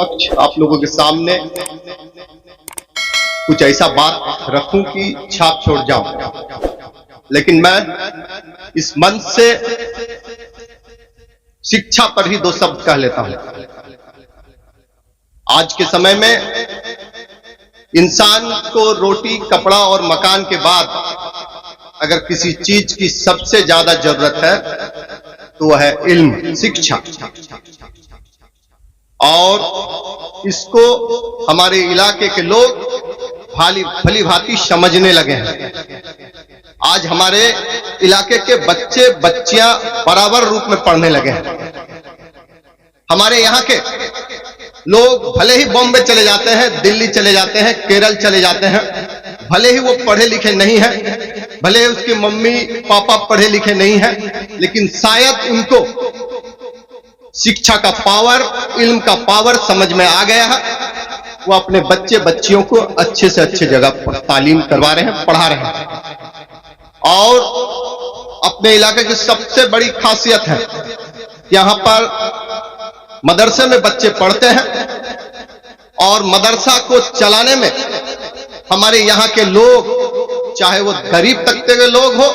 पक्ष आप लोगों के सामने कुछ ऐसा बात रखूं कि छाप छोड़ जाऊं, लेकिन मैं इस मंच से शिक्षा पर ही दो शब्द कह लेता हूं। आज के समय में इंसान को रोटी, कपड़ा और मकान के बाद अगर किसी चीज की सबसे ज्यादा जरूरत है तो वह है इल्म, शिक्षा। और इसको हमारे इलाके के लोग भली भांति समझने लगे हैं। आज हमारे इलाके के बच्चे बच्चियां बराबर रूप में पढ़ने लगे हैं। हमारे यहाँ के लोग भले ही बॉम्बे चले जाते हैं, दिल्ली चले जाते हैं, केरल चले जाते हैं, भले ही वो पढ़े लिखे नहीं हैं, भले ही उसके मम्मी पापा पढ़े लिखे नहीं हैं, लेकिन शायद उनको शिक्षा का पावर, इल्म का पावर समझ में आ गया है। वो अपने बच्चे बच्चियों को अच्छे से अच्छे जगह पर तालीम करवा रहे हैं, पढ़ा रहे हैं। और अपने इलाके की सबसे बड़ी खासियत है, यहां पर मदरसे में बच्चे पढ़ते हैं और मदरसा को चलाने में हमारे यहां के लोग, चाहे वो गरीब तबके के लोग हो,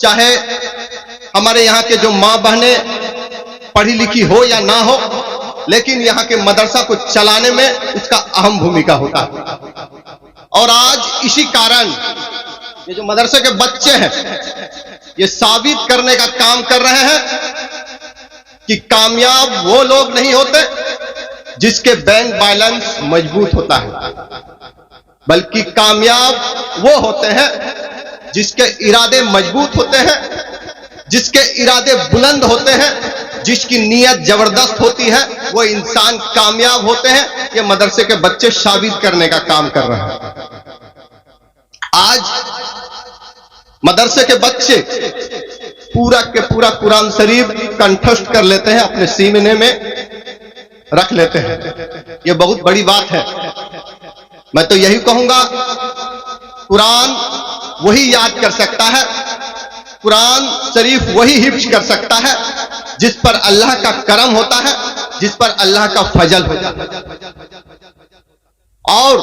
चाहे हमारे यहां के जो मां बहनें पढ़ी लिखी हो या ना हो, लेकिन यहां के मदरसा को चलाने में उसका अहम भूमिका होता है। और आज इसी कारण ये जो मदरसे के बच्चे हैं, ये साबित करने का काम कर रहे हैं कि कामयाब वो लोग नहीं होते जिसके बैंक बैलेंस मजबूत होता है, बल्कि कामयाब वो होते हैं जिसके इरादे मजबूत होते हैं, जिसके इरादे बुलंद होते हैं, जिसकी नीयत जबरदस्त होती है, वो इंसान कामयाब होते हैं। ये मदरसे के बच्चे साबित करने का काम कर रहे हैं। आज मदरसे के बच्चे पूरा के पूरा कुरान शरीफ कंठस्थ कर लेते हैं, अपने सीने में रख लेते हैं। ये बहुत बड़ी बात है। मैं तो यही कहूंगा, कुरान वही याद कर सकता है, कुरान शरीफ वही हिफ्ज कर सकता है जिस पर अल्लाह का करम होता है, जिस पर अल्लाह का फजल होता है। और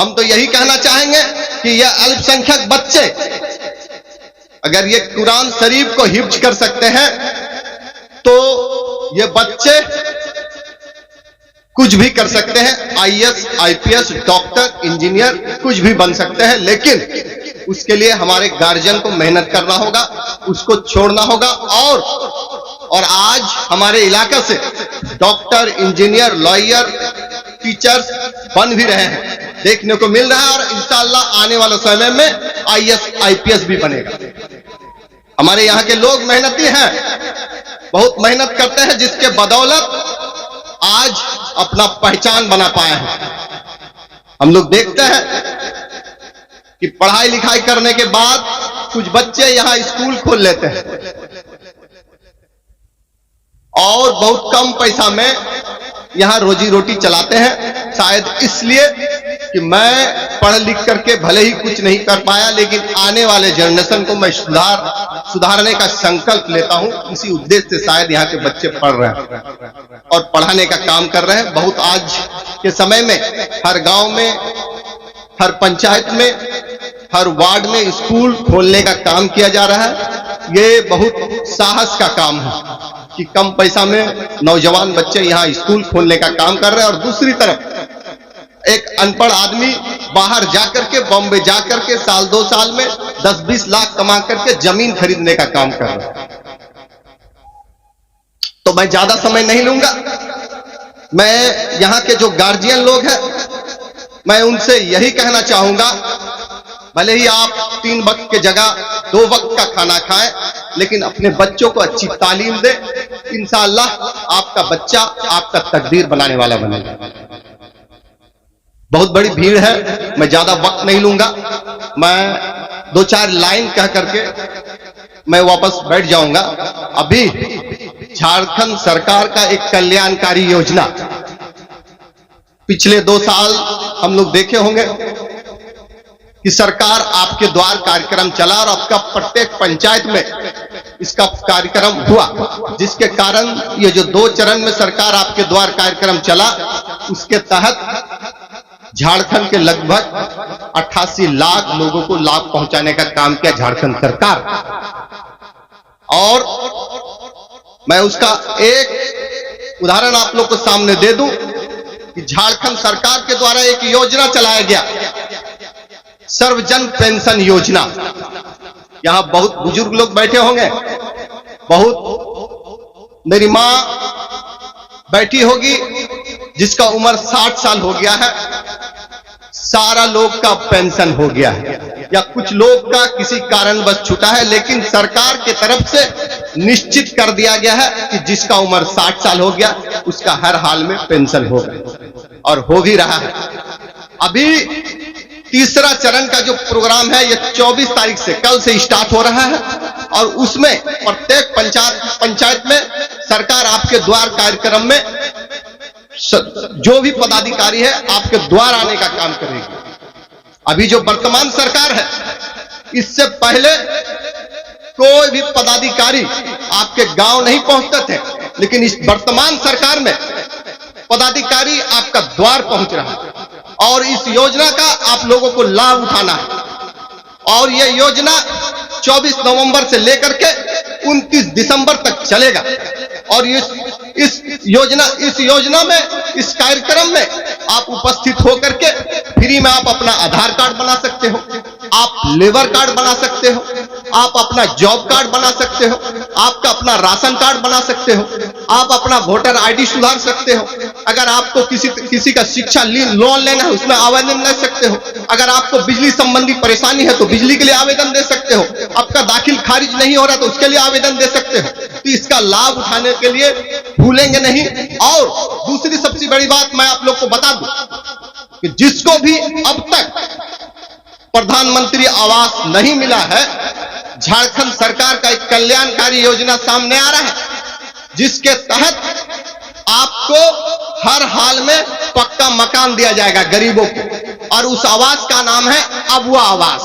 हम तो यही कहना चाहेंगे कि यह अल्पसंख्यक बच्चे अगर ये कुरान शरीफ को हिफ्ज कर सकते हैं तो ये बच्चे कुछ भी कर सकते हैं। आईएएस, आईपीएस, डॉक्टर, इंजीनियर कुछ भी बन सकते हैं, लेकिन उसके लिए हमारे गार्जियन को मेहनत करना होगा, उसको छोड़ना होगा। और आज हमारे इलाके से डॉक्टर, इंजीनियर, लॉयर, टीचर्स बन भी रहे हैं, देखने को मिल रहा है। और इंशाअल्लाह आने वाले समय में आईएएस, आईपीएस भी बनेगा। हमारे यहाँ के लोग मेहनती हैं, बहुत मेहनत करते हैं, जिसके बदौलत आज अपना पहचान बना पाए हैं। हम लोग देखते हैं कि पढ़ाई लिखाई करने के बाद कुछ बच्चे यहां स्कूल खोल लेते हैं और बहुत कम पैसा में यहां रोजी रोटी चलाते हैं। शायद इसलिए कि मैं पढ़ लिख करके भले ही कुछ नहीं कर पाया, लेकिन आने वाले जनरेशन को मैं सुधारने का संकल्प लेता हूं। इसी उद्देश्य से शायद यहाँ के बच्चे पढ़ रहे हैं और पढ़ाने का काम कर रहे हैं। बहुत आज के समय में हर गांव में, हर पंचायत में, हर वार्ड में स्कूल खोलने का काम किया जा रहा है। ये बहुत साहस का काम है कि कम पैसा में नौजवान बच्चे यहाँ स्कूल खोलने का काम कर रहे हैं। और दूसरी तरफ एक अनपढ़ आदमी बाहर जाकर के, बॉम्बे जाकर के साल 2 साल में 10-20 लाख कमा करके जमीन खरीदने का काम कर रहा है। तो मैं ज्यादा समय नहीं लूंगा। मैं यहाँ के जो गार्जियन लोग हैं, मैं उनसे यही कहना चाहूंगा, भले ही आप 3 वक्त के जगह 2 वक्त का खाना खाएं, लेकिन अपने बच्चों को अच्छी तालीम दें। इंशाअल्लाह आपका बच्चा आपका तकदीर बनाने वाला बनेगा। बहुत बड़ी भीड़ है, मैं ज्यादा वक्त नहीं लूंगा। मैं 2-4 लाइन कह करके मैं वापस बैठ जाऊंगा। अभी झारखंड सरकार का एक कल्याणकारी योजना पिछले 2 साल हम लोग देखे होंगे कि सरकार आपके द्वार कार्यक्रम चला और आपका प्रत्येक पंचायत में इसका कार्यक्रम हुआ, जिसके कारण ये जो 2 चरण में सरकार आपके द्वार कार्यक्रम चला, उसके तहत झारखंड के लगभग 88 लाख लोगों को लाभ पहुंचाने का काम किया झारखंड सरकार। और मैं उसका एक उदाहरण आप लोग को सामने दे दूं कि झारखंड सरकार के द्वारा एक योजना चलाया गया, सर्वजन पेंशन योजना। यहां बहुत बुजुर्ग लोग बैठे होंगे, बहुत मेरी मां बैठी होगी जिसका उम्र 60 साल हो गया है, सारा लोग का पेंशन हो गया है, या कुछ लोग का किसी कारणवश छूटा है, लेकिन सरकार की तरफ से निश्चित कर दिया गया है कि जिसका उम्र 60 साल हो गया उसका हर हाल में पेंशन होगा, और हो भी रहा है। अभी तीसरा चरण का जो प्रोग्राम है ये 24 तारीख से, कल से स्टार्ट हो रहा है, और उसमें प्रत्येक पंचायत में सरकार आपके द्वार कार्यक्रम में जो भी पदाधिकारी है आपके द्वार आने का काम करेगी। अभी जो वर्तमान सरकार है, इससे पहले कोई भी पदाधिकारी आपके गांव नहीं पहुंचते थे, लेकिन इस वर्तमान सरकार में पदाधिकारी आपका द्वार पहुंच रहा है, और इस योजना का आप लोगों को लाभ उठाना है। और यह योजना 24 नवंबर से लेकर के 29 दिसंबर तक चलेगा, और इस योजना में, इस कार्यक्रम में आप उपस्थित होकर के फ्री में आप अपना आधार कार्ड बना सकते हो, आप लेबर कार्ड बना सकते हो, आप अपना जॉब कार्ड बना सकते हो, आपका अपना राशन कार्ड बना सकते हो, आप अपना वोटर आईडी सुधार सकते हो। अगर आपको किसी का शिक्षा लोन लेना है उसमें आवेदन दे सकते हो। अगर आपको बिजली संबंधी परेशानी है तो बिजली के लिए आवेदन दे सकते हो। आपका दाखिल खारिज नहीं हो रहा तो उसके लिए आवेदन दे सकते हो। तो इसका लाभ उठाने के लिए भूलेंगे नहीं। और दूसरी सबसे बड़ी बात मैं आप लोग को बता दूं कि जिसको भी अब तक प्रधानमंत्री आवास नहीं मिला है, झारखंड सरकार का एक कल्याणकारी योजना सामने आ रहा है, जिसके तहत आपको हर हाल में पक्का मकान दिया जाएगा गरीबों को, और उस आवास का नाम है अबुआ आवास।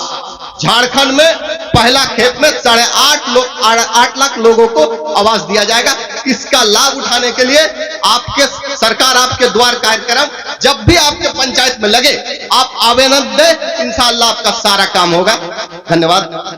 झारखंड में पहला खेप में 8.5 लाख लोगों को आवास दिया जाएगा। इसका लाभ उठाने के लिए आपके सरकार आपके द्वार कार्यक्रम जब भी आपके पंचायत में लगे आप आवेदन दें, इंशाअल्लाह आपका सारा काम होगा। धन्यवाद।